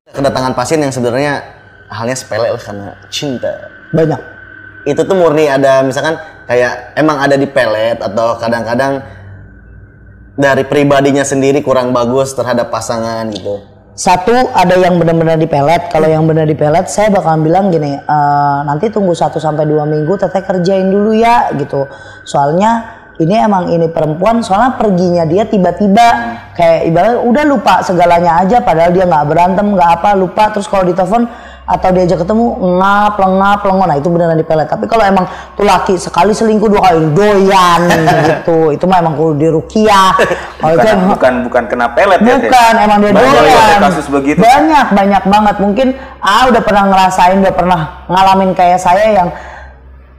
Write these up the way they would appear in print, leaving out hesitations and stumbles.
Kedatangan pasien yang sebenarnya halnya sepele lah karena cinta. Banyak. Itu tuh murni ada misalkan kayak emang ada di pelet atau kadang-kadang dari pribadinya sendiri kurang bagus terhadap pasangan gitu. Satu ada yang benar-benar di pelet. Kalau yang benar di pelet, saya bakalan bilang gini, nanti tunggu 1 sampai 2 minggu teteh kerjain dulu ya gitu. Soalnya ini perempuan, soalnya perginya dia tiba-tiba kayak ibarat udah lupa segalanya aja, padahal dia nggak berantem nggak apa, lupa. Terus kalau ditelepon atau diajak ketemu ngap lengon, nah itu beneran di pelet. Tapi kalau emang tuh laki sekali selingkuh 2 kali doyan gitu, itu mah emang kudu dirukiah. bukan kena pelet ya? Bukan, emang dia doyan. Kasus begitu. Banyak banget. Mungkin udah pernah ngerasain, udah pernah ngalamin kayak saya yang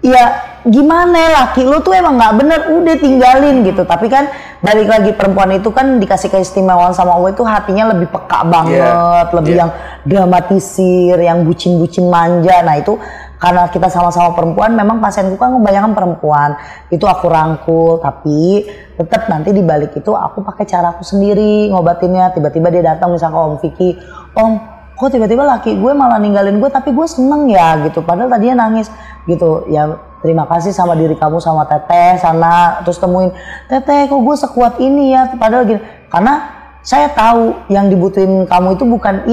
ya gimana, laki lu tuh emang nggak bener, udah tinggalin gitu. Tapi kan balik lagi, perempuan itu kan dikasih keistimewaan sama Allah itu hatinya lebih peka banget, lebih yang dramatisir, yang bucin-bucin manja. Nah itu karena kita sama-sama perempuan, memang pasienku kan kebanyakan perempuan, itu aku rangkul. Tapi tetap nanti dibalik itu aku pakai cara aku sendiri ngobatinnya. Tiba-tiba dia datang misalnya Om Vicky, Om kok tiba-tiba laki gue malah ninggalin gue, tapi gue seneng ya gitu, padahal tadinya nangis gitu. Ya terima kasih sama diri kamu, sama teteh sana, terus temuin teteh kok gue sekuat ini ya, padahal gini, karena saya tahu yang dibutuhin kamu itu bukan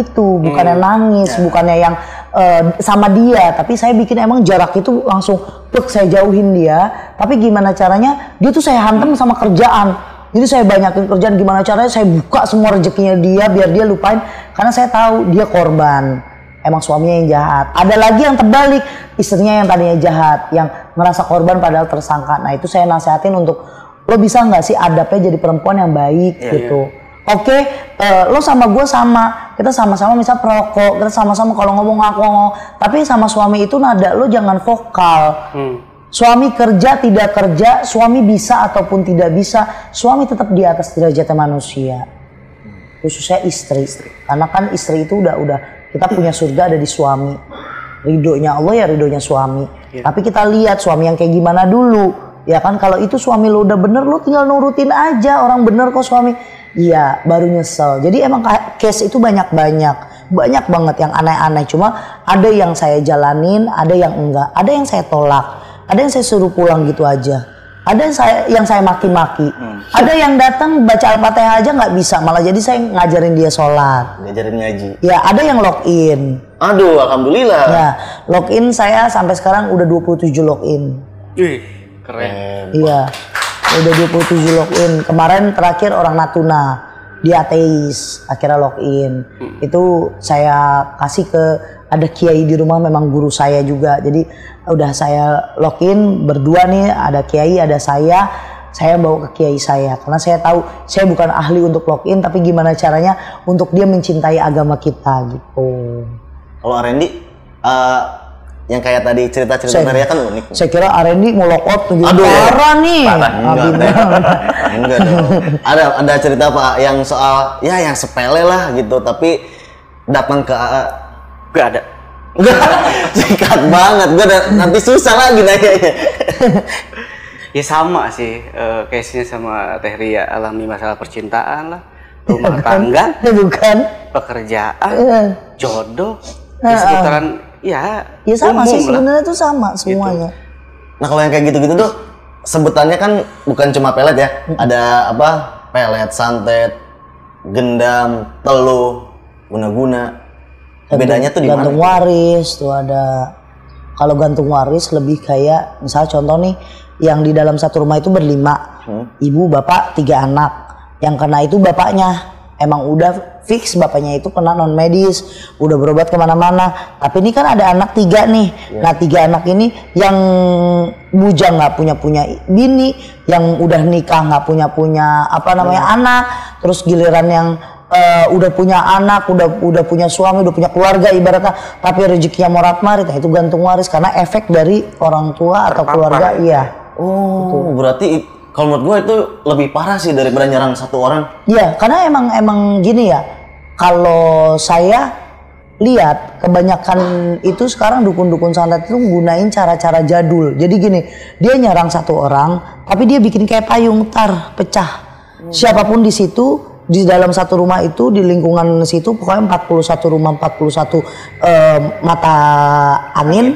yang nangis, bukannya yang sama dia, tapi saya bikin emang jarak itu langsung saya jauhin dia. Tapi gimana caranya dia tuh saya hantam sama kerjaan. Jadi saya banyakin kerjaan, gimana caranya saya buka semua rezekinya dia biar dia lupain, karena saya tahu dia korban. Emang suaminya yang jahat. Ada lagi yang terbalik, istrinya yang tadinya jahat, yang merasa korban padahal tersangka. Nah itu saya nasihatin untuk lo bisa nggak sih adabnya jadi perempuan yang baik gitu. Oke, lo sama gue sama, kita sama-sama misal perokok, kita sama-sama kalau ngomong aku ngomong, tapi sama suami itu nada lo jangan vokal. Suami kerja tidak kerja, suami bisa ataupun tidak bisa, suami tetap di atas derajatnya manusia. Khususnya istri. Karena kan istri itu udah kita punya surga ada di suami. Ridhonya Allah ya ridhonya suami. Tapi kita lihat suami yang kayak gimana dulu. Ya kan, kalau itu suami lo udah bener, lo tinggal nurutin aja, orang bener kok suami. Iya, baru nyesel. Jadi emang case itu banyak banget yang aneh-aneh. Cuma ada yang saya jalanin, ada yang enggak, ada yang saya tolak. Ada yang saya suruh pulang gitu aja. Ada yang saya maki-maki. Ada yang datang baca Al-Fatihah aja nggak bisa, malah jadi saya ngajarin dia sholat. Ngajarin ngaji. Ya, ada yang login. Aduh, alhamdulillah. Ya, login saya sampai sekarang udah 27 login. Wih, keren. Iya, udah 27 login. Kemarin terakhir orang Natuna, dia ateis, akhirnya login. Itu saya kasih ke ada kiai di rumah, memang guru saya juga. Jadi udah saya login berdua nih, ada kiai, ada saya bawa ke kiai saya. Karena saya tahu saya bukan ahli untuk login, tapi gimana caranya untuk dia mencintai agama kita gitu. Kalau Arendi, yang kayak tadi cerita-cerita Maria kan unik. Saya kira Arendi mau logout gitu. Aduh, parah nih. Enggak dong. Ada cerita Pak yang soal ya yang sepele lah gitu, tapi datang ke Gak ada. Singkat banget, gue nanti susah lagi nanyanya. Ya sama sih, case-nya sama Teh Ria, alami masalah percintaan lah, rumah tangga, pekerjaan, jodoh, ya seputaran ya sama sih sebenarnya tuh sama semuanya. Gitu. Nah kalau yang kayak gitu-gitu tuh sebutannya kan bukan cuma pelet ya, ada apa? Pelet, santet, gendam, teluh, guna-guna. Bedanya tuh di mana? Gantung waris tuh ada. Kalau gantung waris lebih kayak misalnya contoh nih, yang di dalam satu rumah itu berlima, ibu, bapak, 3 anak. Yang kena itu bapaknya, emang udah fix bapaknya itu kena non medis, udah berobat kemana-mana. Tapi ini kan ada anak 3 nih. Nah 3 anak ini yang bujang nggak punya bini, yang udah nikah nggak punya anak. Terus giliran yang udah punya anak, udah punya suami, udah punya keluarga ibaratnya, tapi rezekinya morat-marit, itu gantung waris karena efek dari orang tua atau keluarga. Iya. Oh, gitu. Berarti kalau menurut gue itu lebih parah sih daripada nyerang satu orang. Iya, karena emang gini ya. Kalau saya lihat kebanyakan itu sekarang dukun-dukun santet itu gunain cara-cara jadul. Jadi gini, dia nyerang satu orang, tapi dia bikin kayak payung pecah. Siapapun di situ di dalam satu rumah itu, di lingkungan situ pokoknya 41 rumah, 41 mata angin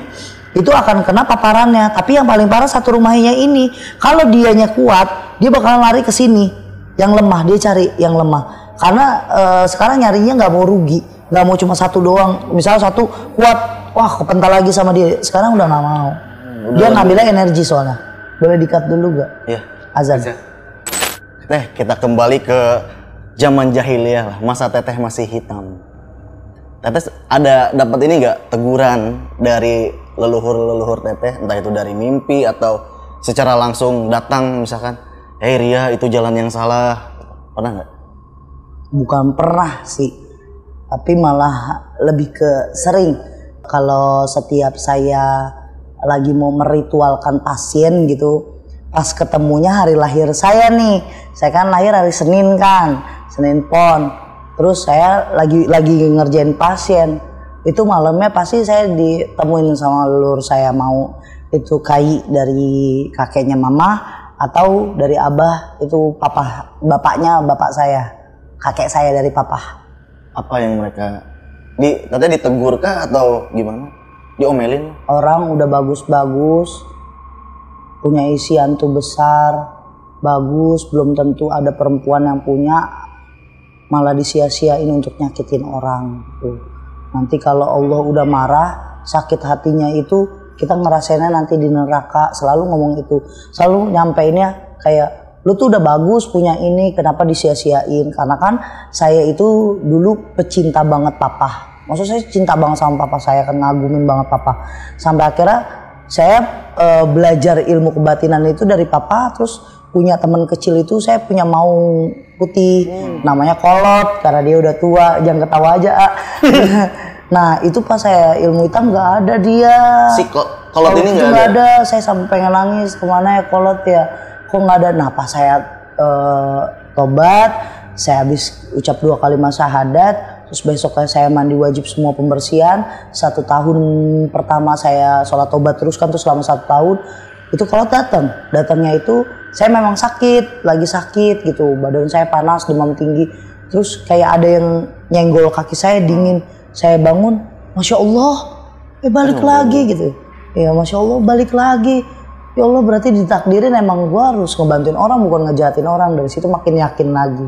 itu akan kena paparannya. Tapi yang paling parah satu rumahnya ini, kalau dianya kuat dia bakalan lari ke sini, yang lemah dia cari yang lemah, karena sekarang nyarinya nggak mau rugi, nggak mau cuma satu doang. Misalnya satu kuat, wah kepental lagi sama dia, sekarang udah nggak mau. Dia ngambilnya energi soalnya. Boleh di-cut dulu gak? Iya. Azan. Kita kembali ke zaman jahiliyah lah, masa teteh masih hitam. Teteh ada dapat ini nggak, teguran dari leluhur teteh, entah itu dari mimpi atau secara langsung datang misalkan, Ria itu jalan yang salah, pernah nggak? Bukan pernah sih, tapi malah lebih ke sering. Kalau setiap saya lagi mau meritualkan pasien gitu, pas ketemunya hari lahir saya nih, saya kan lahir hari Senin kan, Senin Pon. Terus saya lagi ngerjain pasien, itu malamnya pasti saya ditemuin sama leluhur saya, mau itu kai dari kakeknya mama atau dari abah, itu bapak saya, kakek saya dari papa. Apa yang mereka katanya ditegur kah atau gimana? Diomelin? Orang udah bagus-bagus, punya isian tuh besar, bagus, belum tentu ada perempuan yang punya, malah disia-siain untuk nyakitin orang tuh. Nanti kalau Allah udah marah, sakit hatinya itu kita ngerasainnya nanti di neraka. Selalu ngomong itu, selalu nyampeinnya kayak, lu tuh udah bagus punya ini, kenapa disia-siain? Karena kan saya itu dulu pecinta banget papa. Maksud saya cinta banget sama papa, saya kan ngagumin banget papa. Sampai akhirnya saya belajar ilmu kebatinan itu dari papa. Terus punya teman kecil itu, saya punya maung putih, namanya Kolot, karena dia udah tua, jangan ketawa aja. Nah itu pas saya ilmu hitam nggak ada dia. Si Kolot ini nggak ada. Saya sampai pengen nangis, kemana ya Kolot ya, kok nggak ada. Nah pas saya tobat, saya habis ucap 2 kalimat syahadat, terus besoknya saya mandi wajib semua pembersihan. 1 tahun pertama saya sholat tobat terus kan, terus selama 1 tahun itu kalau datangnya itu saya memang lagi sakit gitu, badan saya panas, demam tinggi, terus kayak ada yang nyenggol kaki saya, dingin. Saya bangun, Masya Allah, balik lagi gitu ya, Masya Allah balik lagi. Ya Allah, berarti ditakdirin emang gue harus ngebantuin orang, bukan ngejahatin orang. Dari situ makin yakin lagi.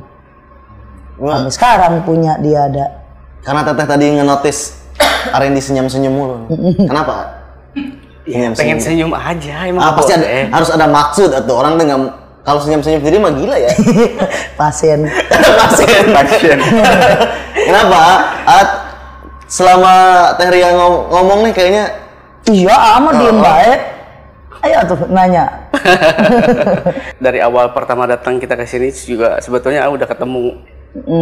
Sampai sekarang punya dia ada. Karena teteh tadi ngenotis Arendi senyum-senyum mulu. Kenapa? Ya, pengen senyum aja emang. Pasti harus ada maksud atau orang dengan kalau senyum-senyum sendiri mah gila ya. Pasien. Kenapa? Selama Teh Ria ngomong nih kayaknya iya amat diem baik. Ayo tuh nanya. Dari awal pertama datang kita ke sini juga sebetulnya udah ketemu.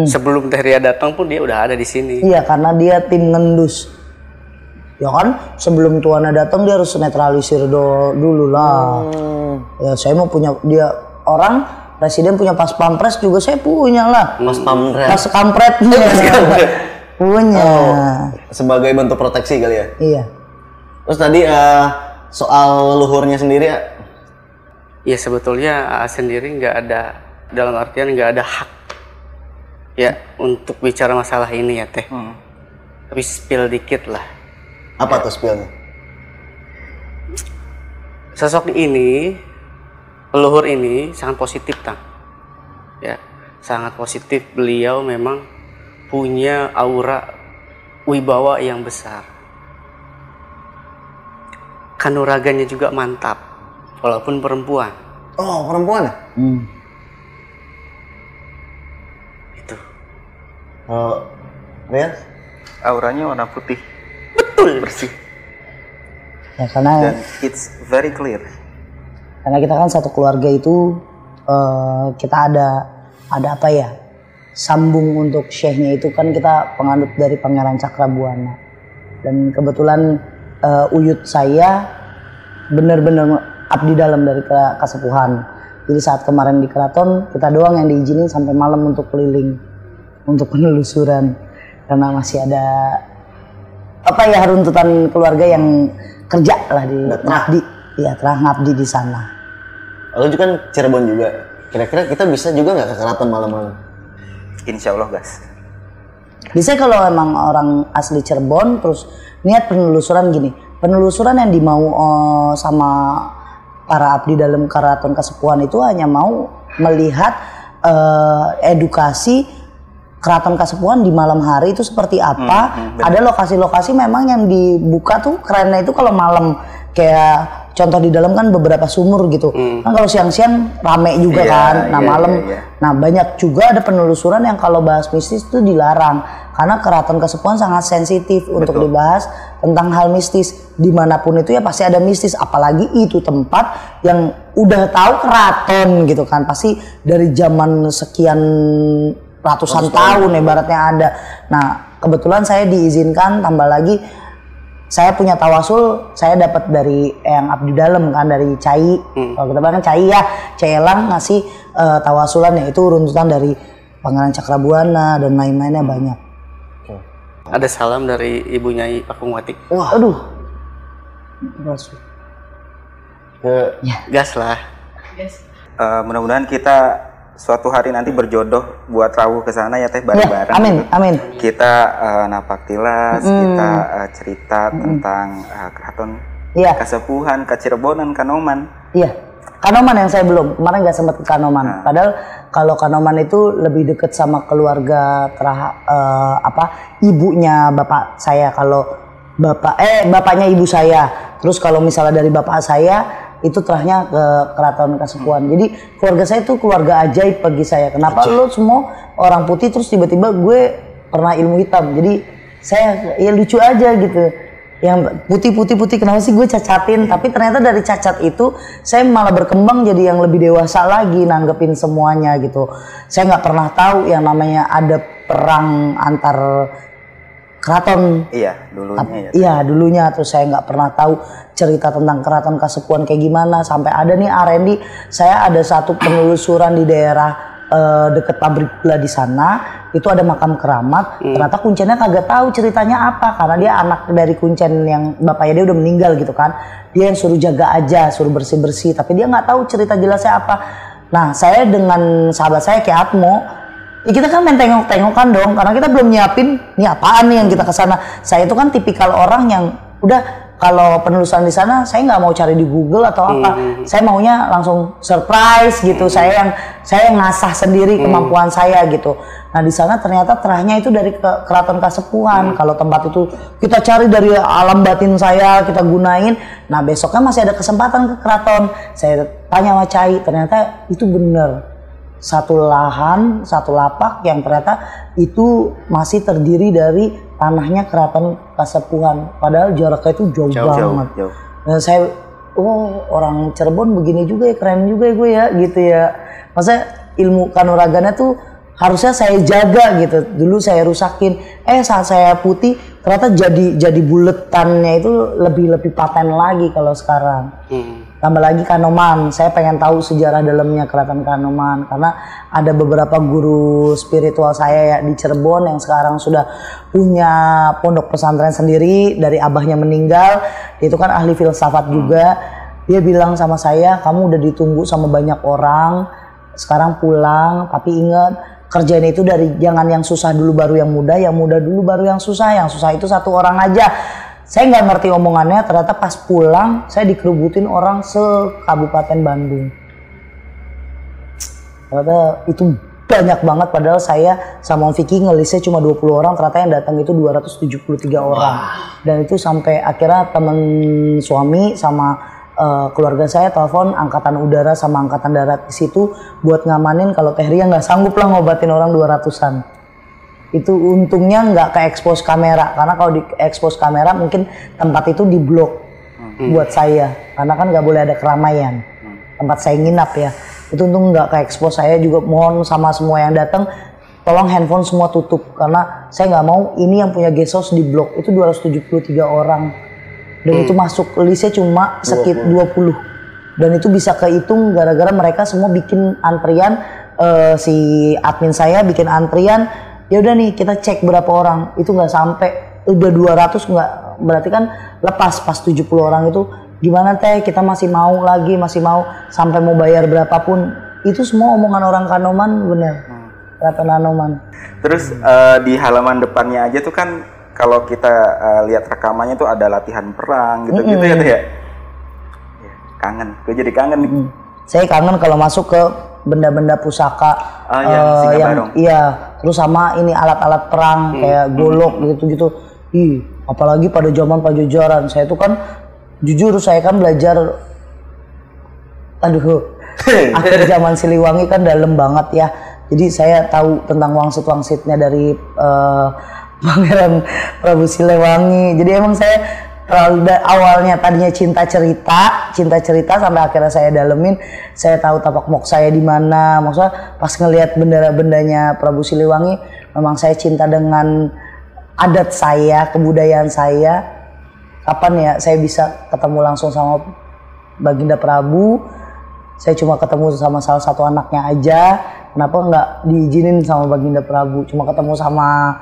Sebelum Teh Ria datang pun dia udah ada di sini. Iya, karena dia tim ngendus. Ya kan, sebelum Tuana datang dia harus netralisir dulu lah. Ya saya mau punya dia orang presiden punya pas pampres juga saya punya lah. Pas kampret. Punya. Sebagai bentuk proteksi kali ya. Iya. Terus tadi soal leluhurnya sendiri ya. Ya sebetulnya sendiri nggak ada, dalam artian nggak ada hak ya untuk bicara masalah ini ya Teh. Tapi spill dikit lah. Apa tuh spillnya? Sosok ini, leluhur ini sangat positif Tang. Ya, sangat positif. Beliau memang punya aura wibawa yang besar. Kanuraganya juga mantap, walaupun perempuan. Oh, perempuan ya? Itu. Ria? Auranya warna putih. Betul. Bersih. Ya karena Dan it's very clear. Karena kita kan satu keluarga itu kita ada apa ya? Sambung untuk syekhnya itu kan kita penganut dari Pangeran Cakrabuana. Dan kebetulan uyut saya benar-benar abdi dalam dari kesepuhan. Jadi saat kemarin di keraton kita doang yang diizinin sampai malam untuk keliling untuk penelusuran karena masih ada apa ya runtutan keluarga yang kerja lah di ngabdi, ya terang ngabdi di sana. Lalu juga kan Cirebon juga. Kira-kira kita bisa juga nggak ke keraton malam-malam? insya Allah gas. Biasanya kalau emang orang asli Cirebon terus niat penelusuran gini, penelusuran yang dimau sama para abdi dalam Keraton Kasepuhan itu hanya mau melihat edukasi Keraton Kasepuhan di malam hari itu seperti apa. Ada lokasi-lokasi memang yang dibuka tuh kerennya itu kalau malam, kayak contoh di dalam kan beberapa sumur gitu. Kan kalau siang-siang rame juga kan. Nah malam, nah banyak juga ada penelusuran yang kalau bahas mistis itu dilarang. Karena Keraton Kasepuhan sangat sensitif untuk dibahas tentang hal mistis. Dimanapun itu ya pasti ada mistis. Apalagi itu tempat yang udah tahu keraton gitu kan. Pasti dari zaman sekian ratusan tahun ibaratnya ada. Nah kebetulan saya diizinkan, tambah lagi saya punya tawasul, saya dapat dari yang abdi dalam kan, dari Cai. Kalau kita bilang kan Cai ya, Cai Elang ngasih tawasulan, yaitu runtutan dari Pangeran Cakrabuana dan lain-lainnya banyak. Ada salam dari Ibu Nyai Pakungwati. Wah, aduh. Gas lah. Mudah-mudahan kita suatu hari nanti berjodoh buat rawuh ke sana ya teh bareng-bareng. Amin, amin. Kita napak tilas, kita cerita tentang Keraton Kasepuhan, Kacirebonan, Kanoman. Iya. Kanoman yang saya belum, kemarin nggak sempat ke Kanoman. Padahal kalau Kanoman itu lebih dekat sama keluarga ibunya bapak saya. Kalau bapaknya ibu saya. Terus kalau misalnya dari bapak saya itu terahnya ke Keraton Kasepuhan. Jadi keluarga saya itu keluarga ajaib bagi saya. Kenapa lo semua orang putih terus tiba-tiba gue pernah ilmu hitam. Jadi saya ya lucu aja gitu. Yang putih kenapa sih gue cacatin, tapi ternyata dari cacat itu saya malah berkembang jadi yang lebih dewasa lagi nanggepin semuanya gitu. Saya nggak pernah tahu yang namanya ada perang antar keraton. Iya dulunya ya. Iya dulunya, terus saya nggak pernah tahu cerita tentang Keraton Kasepuhan kayak gimana. Sampai ada nih R&D, saya ada satu penelusuran di daerah deket pabrik gula di sana, itu ada makam keramat. Ternyata Kuncennya kagak tahu ceritanya apa, karena dia anak dari Kuncen yang bapaknya dia udah meninggal gitu kan. Dia yang suruh jaga aja, suruh bersih-bersih, tapi dia nggak tahu cerita jelasnya apa. Nah saya dengan sahabat saya kayak Atmo, ya kita kan main tengok-tengokan dong, karena kita belum nyiapin nih apaan nih yang kita kesana. Saya itu kan tipikal orang yang udah kalau penelusuran di sana saya nggak mau cari di Google atau apa, saya maunya langsung surprise gitu. Saya yang ngasah sendiri kemampuan saya gitu. Nah di sana ternyata terahnya itu dari Keraton Kasepuhan. Kalau tempat itu kita cari dari alam batin saya, kita gunain. Nah besoknya masih ada kesempatan ke keraton. Saya tanya sama Cai, ternyata itu bener. Satu lahan, satu lapak yang ternyata itu masih terdiri dari tanahnya Keraton Kasepuhan. Padahal jaraknya itu jauh banget. Jauh. Dan saya, orang Cirebon begini juga ya, keren juga ya gue ya, gitu ya. Maksudnya ilmu kanuragannya tuh harusnya saya jaga gitu. Dulu saya rusakin. Saat saya putih, ternyata jadi buletannya itu lebih paten lagi kalau sekarang. Tambah lagi Kanoman, saya pengen tahu sejarah dalamnya Keraton Kanoman karena ada beberapa guru spiritual saya ya di Cirebon yang sekarang sudah punya pondok pesantren sendiri dari abahnya meninggal. Itu kan ahli filsafat juga. Dia bilang sama saya, kamu udah ditunggu sama banyak orang, sekarang pulang, tapi ingat kerjaan itu dari jangan yang susah dulu baru yang mudah dulu baru yang susah itu satu orang aja. Saya nggak ngerti omongannya, ternyata pas pulang saya dikerubutin orang se-Kabupaten Bandung. Ternyata itu banyak banget, padahal saya sama Om Vicky ngelisnya cuma 20 orang, ternyata yang datang itu 273 orang. Dan itu sampai akhirnya temen suami sama keluarga saya telepon angkatan udara sama angkatan darat di situ buat ngamanin kalau Teh Ria nggak sanggup lah ngobatin orang 200-an. Itu untungnya nggak ke expose kamera, karena kalau di expose kamera mungkin tempat itu diblok buat saya, karena kan nggak boleh ada keramaian tempat saya nginap ya. Itu untung nggak ke expose. Saya juga mohon sama semua yang datang, tolong handphone semua tutup, karena saya nggak mau ini yang punya guest house diblok. Itu 273 orang dan itu masuk listnya cuma sekitar 20 dan itu bisa kehitung gara-gara mereka semua bikin antrian. Si admin saya bikin antrian. Ya udah nih kita cek berapa orang, itu nggak sampai, udah 200 nggak, berarti kan lepas pas 70 orang itu. Gimana Teh, kita masih mau sampai mau bayar berapapun. Itu semua omongan orang Kanoman bener. Keraton Anoman. Terus di halaman depannya aja tuh kan kalau kita lihat rekamannya tuh ada latihan perang gitu-gitu ya tuh ya. Ya, kangen, gue jadi kangen nih. Saya kangen kalau masuk ke benda-benda pusaka yang iya, terus sama ini alat-alat perang kayak golok gitu-gitu. Ih, apalagi pada zaman Pajajaran. Saya tuh kan jujur saya kan belajar akhir zaman Siliwangi kan dalam banget ya. Jadi saya tahu tentang wangsit-wangsitnya dari Pangeran Prabu Siliwangi. Jadi emang saya awalnya tadinya cinta cerita sampai akhirnya saya dalemin, saya tahu tapak mok saya di mana. Maksudnya pas ngelihat bendera-bendanya Prabu Siliwangi, memang saya cinta dengan adat saya, kebudayaan saya. Kapan ya saya bisa ketemu langsung sama Baginda Prabu? Saya cuma ketemu sama salah satu anaknya aja. Kenapa nggak diizinin sama Baginda Prabu? Cuma ketemu sama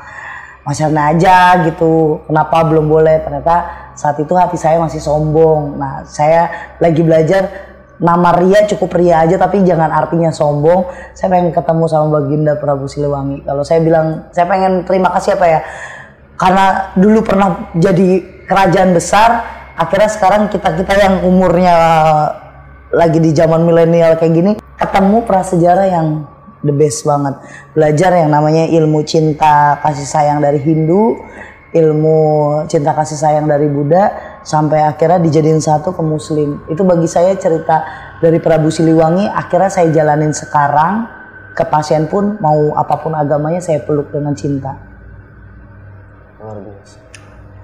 Mas Erna aja gitu. Kenapa belum boleh? Ternyata saat itu hati saya masih sombong. Nah, saya lagi belajar nama Ria cukup Ria aja, tapi jangan artinya sombong. Saya pengen ketemu sama Baginda Prabu Siliwangi. Kalau saya bilang, saya pengen terima kasih apa ya? Karena dulu pernah jadi kerajaan besar, akhirnya sekarang kita yang umurnya lagi di zaman milenial kayak gini, ketemu prasejarah yang the best banget. Belajar yang namanya ilmu cinta kasih sayang dari Hindu, ilmu cinta kasih sayang dari Buddha, sampai akhirnya dijadiin satu ke Muslim. Itu bagi saya cerita dari Prabu Siliwangi, akhirnya saya jalanin sekarang. Ke pasien pun mau apapun agamanya saya peluk dengan cinta. Luar biasa.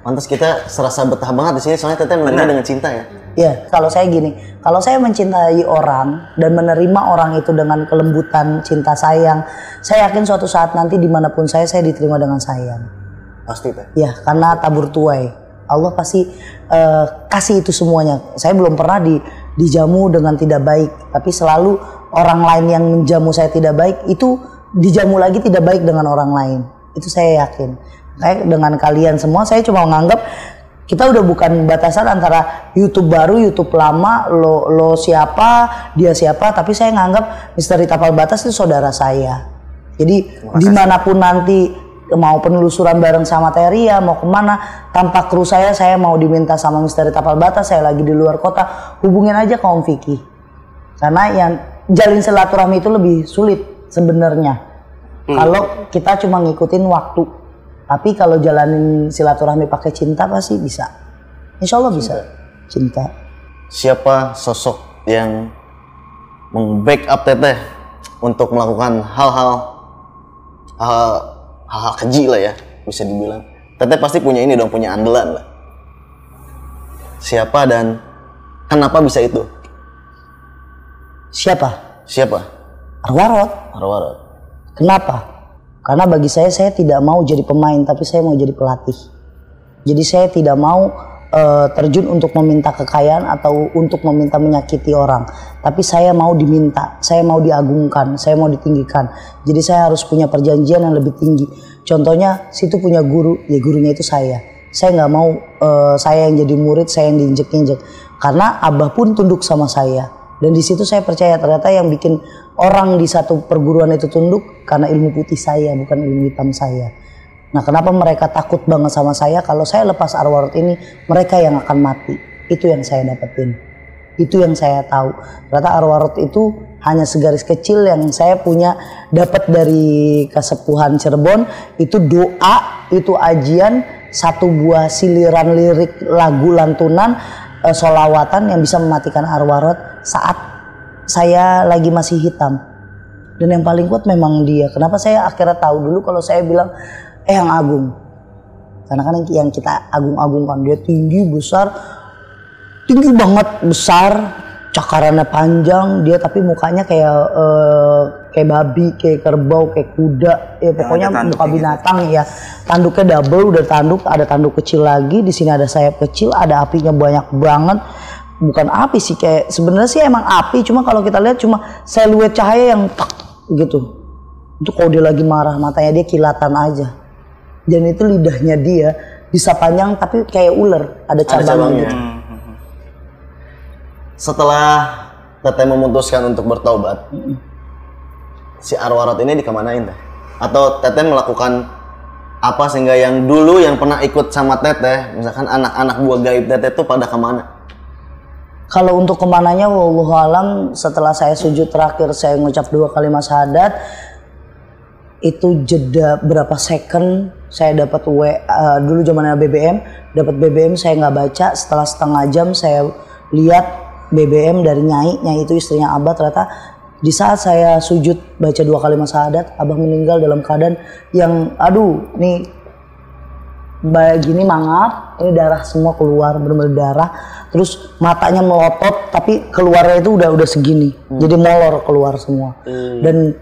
Pantas kita serasa betah banget di sini, soalnya kita menerima dengan cinta ya. Ya, kalau saya gini, kalau saya mencintai orang dan menerima orang itu dengan kelembutan cinta sayang, saya yakin suatu saat nanti dimanapun saya diterima dengan sayang. Pasti teh. Ya, karena tabur tuai, Allah pasti kasih itu semuanya. Saya belum pernah dijamu dengan tidak baik, tapi selalu orang lain yang menjamu saya tidak baik itu dijamu lagi tidak baik dengan orang lain. Itu saya yakin. Kayak dengan kalian semua, saya cuma menganggap kita udah bukan batasan antara YouTube baru, YouTube lama, lo siapa, dia siapa, tapi saya nganggap Misteri Tapal Batas itu saudara saya. Jadi dimanapun nanti mau penelusuran bareng sama Teria, mau kemana, tanpa kru saya mau diminta sama Misteri Tapal Batas, saya lagi di luar kota, hubungin aja ke Om Vicky. Karena yang jalin silaturahmi itu lebih sulit sebenarnya. Kalau kita cuma ngikutin waktu. Tapi kalau jalanin silaturahmi pakai cinta pasti bisa. Insya Allah bisa. Cinta. Siapa sosok yang meng-backup Teteh untuk melakukan hal-hal keji lah ya, bisa dibilang. Teteh pasti punya ini dong, punya andalan lah. Siapa dan kenapa bisa itu? Siapa? Arwarot. Kenapa? Karena bagi saya tidak mau jadi pemain, tapi saya mau jadi pelatih. Jadi saya tidak mau terjun untuk meminta kekayaan atau untuk meminta menyakiti orang. Tapi saya mau diminta, saya mau diagungkan, saya mau ditinggikan. Jadi saya harus punya perjanjian yang lebih tinggi. Contohnya, situ punya guru, ya gurunya itu saya. Saya nggak mau saya yang jadi murid, saya yang diinjek-injek. Karena Abah pun tunduk sama saya. Dan di situ saya percaya ternyata yang bikin orang di satu perguruan itu tunduk karena ilmu putih saya, bukan ilmu hitam saya. Nah, kenapa mereka takut banget sama saya? Kalau saya lepas Arwarot ini, mereka yang akan mati. Itu yang saya dapetin. Itu yang saya tahu. Ternyata Arwarot itu hanya segaris kecil yang saya punya dapat dari Kesepuhan Cirebon. Itu doa, itu ajian, satu buah siliran lirik lagu lantunan, solawatan yang bisa mematikan Arwarot saat saya lagi masih hitam. Dan yang paling kuat memang dia. Kenapa saya akhirnya tahu dulu kalau saya bilang yang agung, karena kan yang kita agung-agungkan dia tinggi besar, tinggi banget besar, cakarannya panjang dia, tapi mukanya kayak babi, kayak kerbau, kayak kuda, ya pokoknya muka binatang ya. Tanduknya double, udah tanduk, ada tanduk kecil lagi, di sini ada sayap kecil, ada apinya banyak banget. Bukan api sih, kayak sebenarnya sih emang api, cuma kalau kita lihat cuma siluet cahaya yang tak gitu. Itu kalau dia lagi marah, matanya dia kilatan aja. Dan itu lidahnya dia bisa panjang tapi kayak ular, ada cabangnya gitu. Setelah Teteh memutuskan untuk bertobat, si arwah ini dikemanain teh? Atau teteh melakukan apa sehingga yang dulu yang pernah ikut sama teteh, misalkan anak-anak buah gaib teteh tuh pada kemana? Kalau untuk kemananya, wallahu alam, setelah saya sujud terakhir saya ngucap 2 kalimat syahadat, itu jeda berapa second saya dapat dulu zamannya BBM, dapat BBM saya nggak baca, setelah setengah jam saya lihat BBM dari Nyai itu istrinya Abah, ternyata di saat saya sujud baca 2 kalimat syahadat, Abah meninggal dalam keadaan yang aduh nih begini mangap, ini darah semua keluar, benar-benar darah, terus matanya melotot tapi keluarnya itu udah segini, jadi molor keluar semua. Dan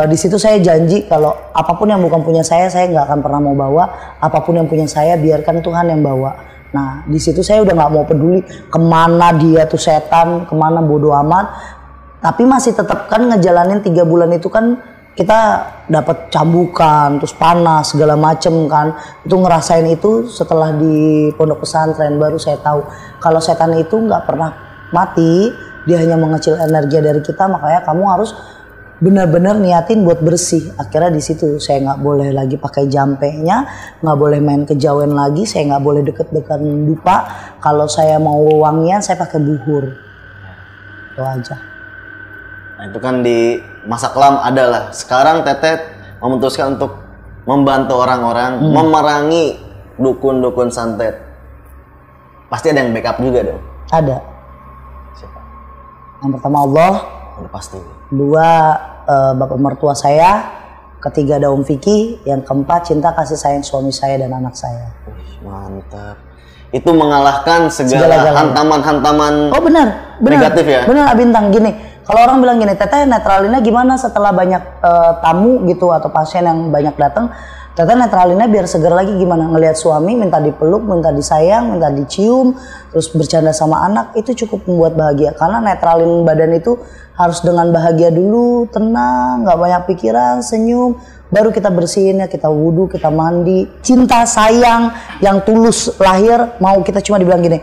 di situ saya janji kalau apapun yang bukan punya saya nggak akan pernah mau bawa, apapun yang punya saya biarkan Tuhan yang bawa. Nah di situ saya udah nggak mau peduli kemana dia tuh setan, kemana bodo amat. Tapi masih tetap kan ngejalanin 3 bulan itu kan kita dapat cambukan, terus panas segala macem kan. Itu ngerasain itu setelah di pondok pesantren baru saya tahu kalau setan itu nggak pernah mati, dia hanya mengecil energi dari kita. Makanya kamu harus benar-benar niatin buat bersih. Akhirnya di situ saya nggak boleh lagi pakai jampenya, nggak boleh main kejawen lagi, saya nggak boleh deket-dekat dupa. Kalau saya mau wangian saya pakai buhur. Itu aja. Nah itu kan di masa kelam adalah. Sekarang teteh memutuskan untuk membantu orang-orang, memerangi dukun-dukun santet. Pasti ada yang backup juga dong? Ada. Siapa? Yang pertama Allah. Udah pasti. 2 bapak mertua saya. 3 ada Om Vicky. Yang 4 cinta kasih sayang suami saya dan anak saya. Mantap. Itu mengalahkan segala hantaman-hantaman negatif ya? Benar Abintang, gini. Kalau orang bilang gini, teteh netralinnya gimana setelah banyak tamu gitu atau pasien yang banyak datang, teteh netralinnya biar seger lagi gimana? Ngelihat suami minta dipeluk, minta disayang, minta dicium, terus bercanda sama anak, itu cukup membuat bahagia. Karena netralin badan itu harus dengan bahagia dulu, tenang, nggak banyak pikiran, senyum, baru kita bersihin ya, kita wudhu, kita mandi. Cinta sayang yang tulus lahir, mau kita cuma dibilang gini,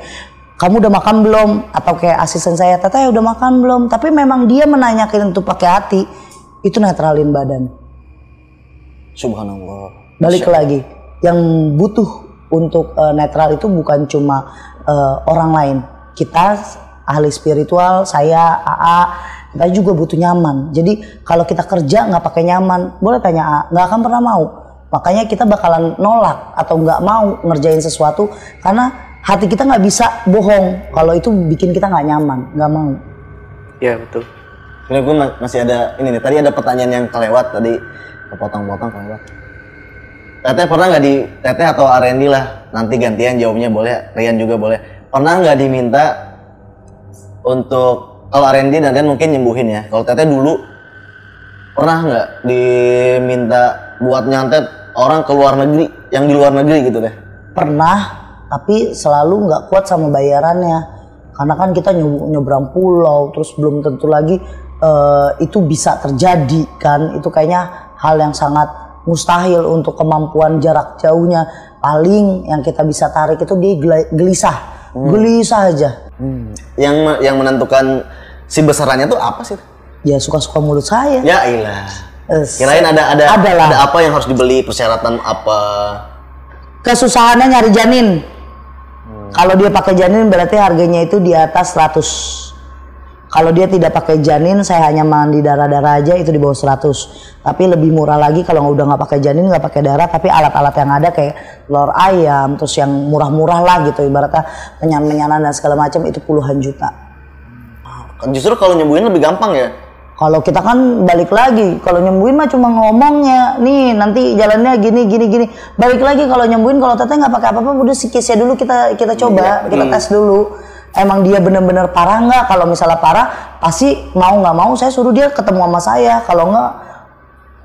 kamu udah makan belum? Atau kayak asisten saya, teteh udah makan belum? Tapi memang dia menanyakan itu pakai hati, itu netralin badan. Subhanallah. Balik lagi, yang butuh untuk netral itu bukan cuma orang lain. Kita ahli spiritual, saya, AA, kita juga butuh nyaman. Jadi kalau kita kerja nggak pakai nyaman, boleh tanya AA, nggak akan pernah mau. Makanya kita bakalan nolak atau nggak mau ngerjain sesuatu karena hati kita nggak bisa bohong kalau itu bikin kita nggak nyaman, nggak mau. Ya betul. Ini gue masih ada ini nih. Tadi ada pertanyaan yang kelewat tadi, kepotong-potong kelewat. Teteh pernah nggak di Teteh atau Arendi lah nanti gantian jawabnya boleh, Rian juga boleh. Pernah nggak diminta untuk kalau Arendi dan Rian mungkin nyembuhin ya. Kalau Teteh dulu pernah nggak diminta buat nyantet orang ke luar negeri, yang di luar negeri gitu deh? Pernah. Tapi selalu nggak kuat sama bayarannya karena kan kita nyebrang pulau, terus belum tentu lagi itu bisa terjadi kan. Itu kayaknya hal yang sangat mustahil untuk kemampuan jarak jauhnya. Paling yang kita bisa tarik itu dia gelisah aja. Yang menentukan si besarannya tuh apa sih? Ya suka-suka mulut saya. Ya ilah. Kirain ada apa yang harus dibeli, persyaratan apa? Kesusahannya nyari janin. Kalau dia pakai janin berarti harganya itu di atas 100. Kalau dia tidak pakai janin, saya hanya mandi darah-darah aja, itu di bawah 100. Tapi lebih murah lagi kalau udah nggak pakai janin, nggak pakai darah, tapi alat-alat yang ada kayak telur ayam, terus yang murah-murah lah gitu, ibaratnya menyan-menyanan dan segala macam itu puluhan juta. Justru kalau nyembuhin lebih gampang ya? Kalau kita kan balik lagi, kalau nyembuhin mah cuma ngomongnya, nih nanti jalannya gini. Balik lagi kalau nyembuhin, kalau teteh nggak pakai apa-apa, udah psikisnya dulu kita coba, kita tes dulu. Emang dia benar-benar parah nggak? Kalau misalnya parah, pasti mau nggak mau saya suruh dia ketemu sama saya. Kalau nggak,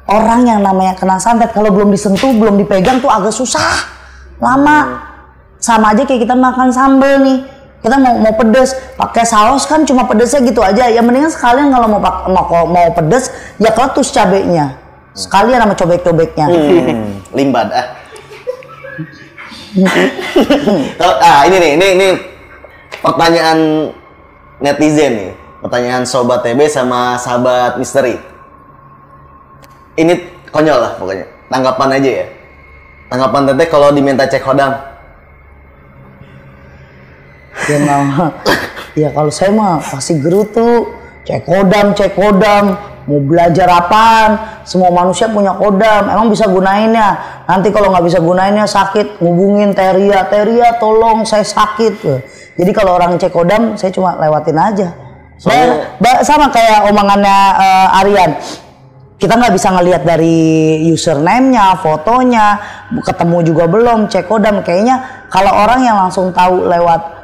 orang yang namanya kena santet kalau belum disentuh, belum dipegang tuh agak susah, lama. Sama aja kayak kita makan sambal nih. Kita mau pedes, pakai saus kan cuma pedesnya gitu aja. Ya mendingan sekalian kalau mau pedes ya keletus cabenya. Sekalian sama cobek-cobeknya. Limbad ini pertanyaan netizen nih. Pertanyaan sobat TB sama sahabat misteri. ini konyol lah pokoknya. Tanggapan aja ya. Tanggapan Teteh kalau diminta cek hodam. Ya nggak, ya kalau saya mah pasti gerutu, cek kodam, mau belajar apaan, semua manusia punya kodam, emang bisa gunainnya, nanti kalau nggak bisa gunainnya sakit, ngubungin Teria, tolong saya sakit. Jadi kalau orang cek kodam, saya cuma lewatin aja. Sama kayak omongannya Aryan, kita nggak bisa ngelihat dari username-nya, fotonya, ketemu juga belum, cek kodam. Kayaknya kalau orang yang langsung tahu lewat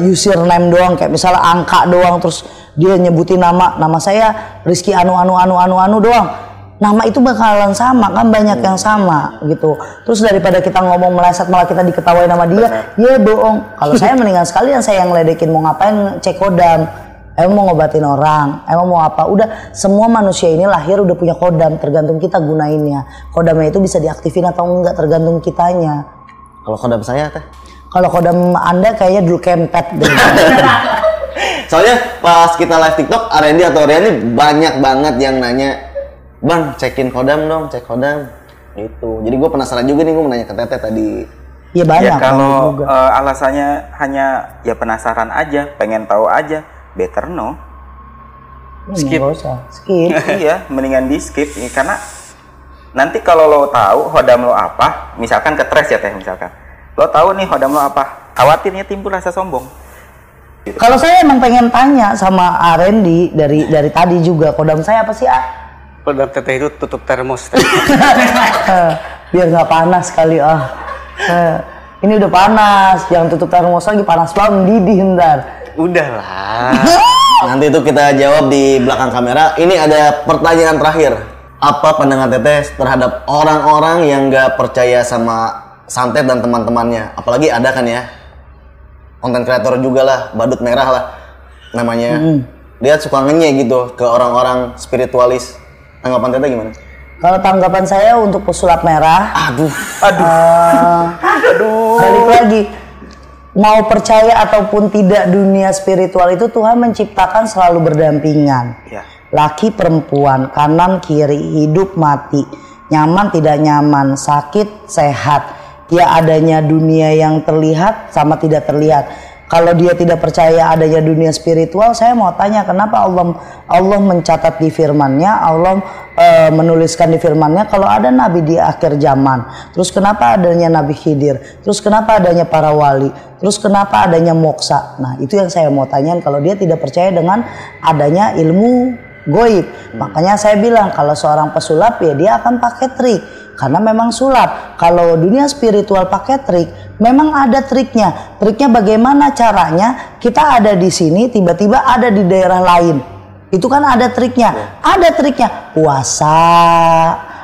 username doang, kayak misalnya angka doang, terus dia nyebutin nama saya Rizky anu doang, nama itu bakalan sama kan, banyak yang sama gitu. Terus daripada kita ngomong meleset malah kita diketawain nama dia, ya bohong. Kalau saya mendingan sekalian saya yang ngeledekin, mau ngapain cek kodam, emang mau ngobatin orang, emang mau apa, udah semua manusia ini lahir udah punya kodam, tergantung kita gunainnya. Kodamnya itu bisa diaktifin atau enggak tergantung kitanya. Kalau kodam saya Teh? Kalau kodam Anda kayaknya dulu kempet deh. Soalnya pas kita live TikTok, Arendi atau Riani banyak banget yang nanya, Bang cekin kodam dong, cek kodam gitu. Jadi gue penasaran juga nih, gue mau nanya ke Teteh tadi. Iya banyak. Ya kalau alasannya hanya ya penasaran aja, pengen tahu aja, better no. Skip. Nggak usah. Skip. Iya, mendingan di skip ini, karena nanti kalau lo tahu hodam lo apa, misalkan ke trash ya Teh, misalkan lo tahu nih hodam lo apa, khawatirnya timbul rasa sombong. Kalau saya emang pengen tanya sama Arendi dari tadi juga, kodam saya apa sih? Kodam Teteh itu tutup termos. Biar nggak panas kali ini udah panas, jangan tutup termos lagi, panas banget, mendidih ntar. Udahlah. Nanti itu kita jawab di belakang kamera. Ini ada pertanyaan terakhir. Apa pandangan Teteh terhadap orang-orang yang nggak percaya sama Santet dan teman-temannya? Apalagi ada kan ya, konten kreator juga lah, badut merah lah namanya. Dia suka ngenye gitu ke orang-orang spiritualis. Tanggapan Teteh gimana? Kalau tanggapan saya untuk pesulap merah, balik lagi, mau percaya ataupun tidak, dunia spiritual itu Tuhan menciptakan selalu berdampingan. Ya. Laki perempuan, kanan kiri, hidup mati, nyaman tidak nyaman, sakit sehat. Ya adanya dunia yang terlihat sama tidak terlihat. Kalau dia tidak percaya adanya dunia spiritual, saya mau tanya kenapa Allah mencatat di firman-Nya, Allah menuliskan di firman-Nya kalau ada nabi di akhir zaman. Terus kenapa adanya Nabi Khidir? Terus kenapa adanya para wali? Terus kenapa adanya moksa? Nah, itu yang saya mau tanyain kalau dia tidak percaya dengan adanya ilmu goib. Makanya saya bilang kalau seorang pesulap ya dia akan pakai trik. Karena memang sulap. Kalau dunia spiritual pakai trik, memang ada triknya. Triknya bagaimana caranya? Kita ada di sini, tiba-tiba ada di daerah lain. Itu kan ada triknya. Ada triknya puasa.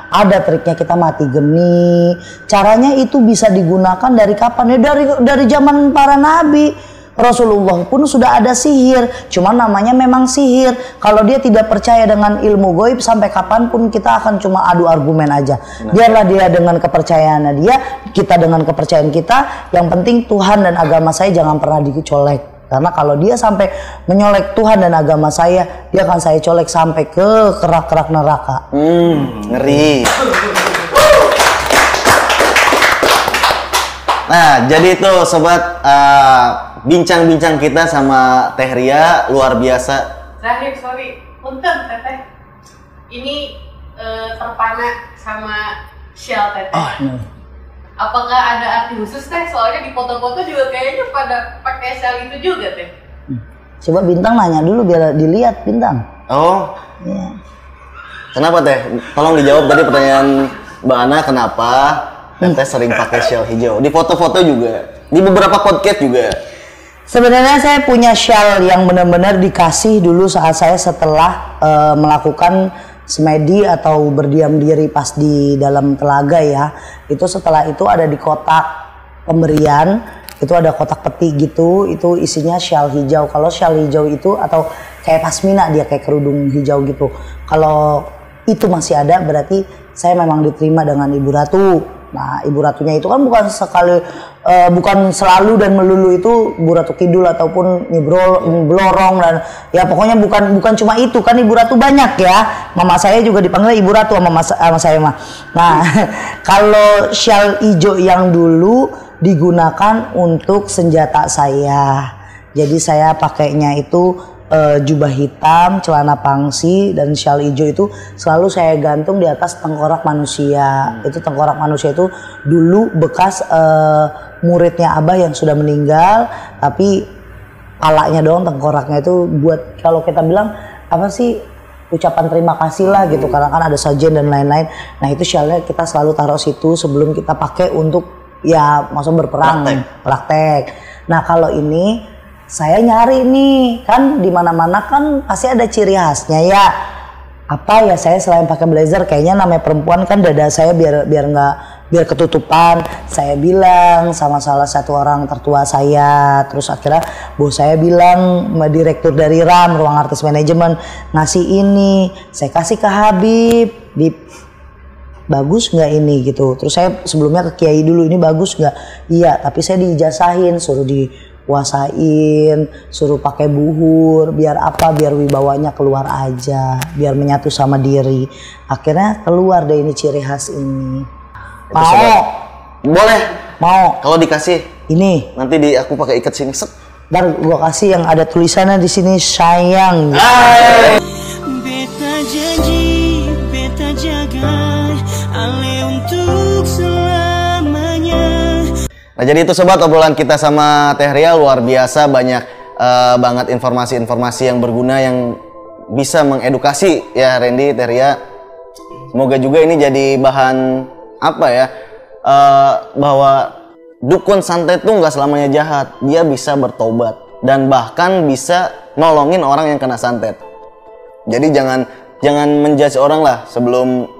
Ada triknya kita mati geni. Caranya itu bisa digunakan dari kapan? Ya dari zaman para nabi. Rasulullah pun sudah ada sihir, cuman namanya memang sihir. Kalau dia tidak percaya dengan ilmu goib, sampai kapanpun kita akan cuma adu argumen aja. Biarlah dia dengan kepercayaannya dia, kita dengan kepercayaan kita. Yang penting Tuhan dan agama saya jangan pernah dicolek. Karena kalau dia sampai menyolek Tuhan dan agama saya, dia akan saya colek sampai ke kerak-kerak neraka. Ngeri. Nah, jadi itu sobat, bincang-bincang kita sama Teh Ria luar biasa. Terakhir, sorry, punten Teteh. Ini terpana sama Shell Teteh. Apakah ada arti khusus Teh? Soalnya di foto-foto juga kayaknya pada pakai Shell itu juga Teh. Coba Bintang nanya dulu biar dilihat Bintang. Oh, Ya. kenapa Teh? Tolong dijawab tadi pertanyaan Mbak Ana, kenapa Teteh sering pakai shell hijau? Di foto-foto juga, di beberapa podcast juga. Sebenarnya saya punya shawl yang benar-benar dikasih dulu saat saya setelah melakukan semedi atau berdiam diri pas di dalam telaga ya. Itu setelah itu ada di kotak pemberian, itu ada kotak peti gitu, itu isinya shawl hijau. Kalau shawl hijau itu atau kayak pasmina, dia kayak kerudung hijau gitu. Kalau itu masih ada berarti saya memang diterima dengan Ibu Ratu. Nah, Ibu Ratunya itu kan bukan sekali bukan selalu dan melulu itu Bu Ratu Kidul ataupun Nyi Blorong dan ya pokoknya bukan cuma itu kan, Ibu Ratu banyak ya. Mama saya juga dipanggil Ibu Ratu sama saya mah. Nah, kalau syal ijo yang dulu digunakan untuk senjata saya. Jadi saya pakainya itu jubah hitam, celana pangsi, dan syal hijau itu selalu saya gantung di atas tengkorak manusia. Itu tengkorak manusia itu dulu bekas muridnya Abah yang sudah meninggal, tapi palanya doang, tengkoraknya itu buat kalau kita bilang apa sih, ucapan terima kasih lah gitu, karena kan ada sajen dan lain-lain. Nah itu syalnya kita selalu taruh situ sebelum kita pakai untuk ya maksud berperang, praktek. Nah kalau ini saya nyari nih, kan di mana-mana kan pasti ada ciri khasnya ya. Apa ya, saya selain pakai blazer, kayaknya namanya perempuan kan dada saya biar ketutupan. Saya bilang sama salah satu orang tertua saya, terus akhirnya bos saya bilang, direktur dari RAM, ruang artis manajemen, ngasih ini. Saya kasih ke Habib, bagus nggak ini gitu. Terus saya sebelumnya ke Kiai dulu, ini bagus nggak? Iya, tapi saya diijazahin, suruh dikuasain, suruh pakai buhur, biar apa, biar wibawanya keluar aja, biar menyatu sama diri. Akhirnya keluar deh ini ciri khas ini. Mau? Boleh. Mau. Kalau dikasih ini nanti aku pakai ikat sini, set. Dan gua kasih yang ada tulisannya di sini, sayang. Beta janji, beta jaga, ale untuk selamanya. Nah jadi itu sobat, obrolan kita sama Teh Ria luar biasa, banyak banget informasi-informasi yang berguna yang bisa mengedukasi ya Randy, Teh Ria. Semoga juga ini jadi bahan apa ya, bahwa dukun santet tuh nggak selamanya jahat, dia bisa bertobat dan bahkan bisa nolongin orang yang kena santet. Jadi jangan menjudge orang lah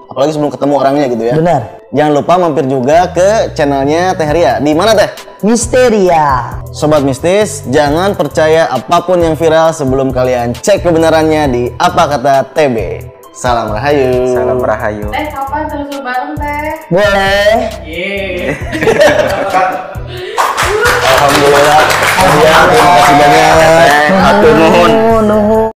apalagi sebelum ketemu orangnya gitu ya. Benar. Jangan lupa mampir juga ke channelnya Teh Ria. Di mana Teh? Misteria. Sobat mistis, jangan percaya apapun yang viral sebelum kalian cek kebenarannya di Apa Kata TB. Salam Rahayu. Salam Rahayu. Kapan telusur bareng teh? Boleh. Alhamdulillah. Terima kasih banyak. Hatur nuhun. Nuhun.